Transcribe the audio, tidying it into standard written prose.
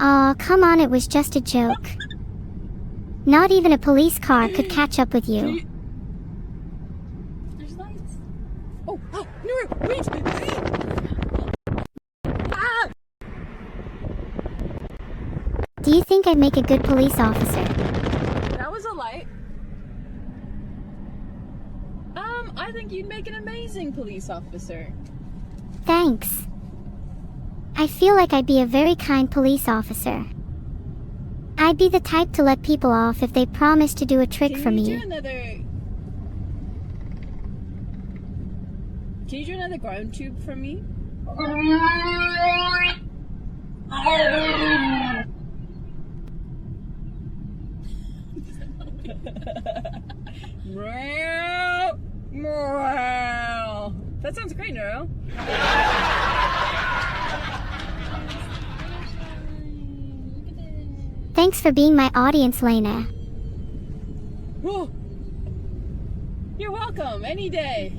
Aw, come on, it was just a joke. Not even a police car could catch up with you. There's lights. Oh, Neuro, wait! Ah! Do you think I'd make a good police officer? That was a light. I think you'd make an amazing police officer. Thanks. I feel like I'd be a very kind police officer. I'd be the type to let people off if they promise to do a trick for me. Can you do another groan tube for me? That sounds great, Neuro. Thanks for being my audience, Lena. You're welcome, any day.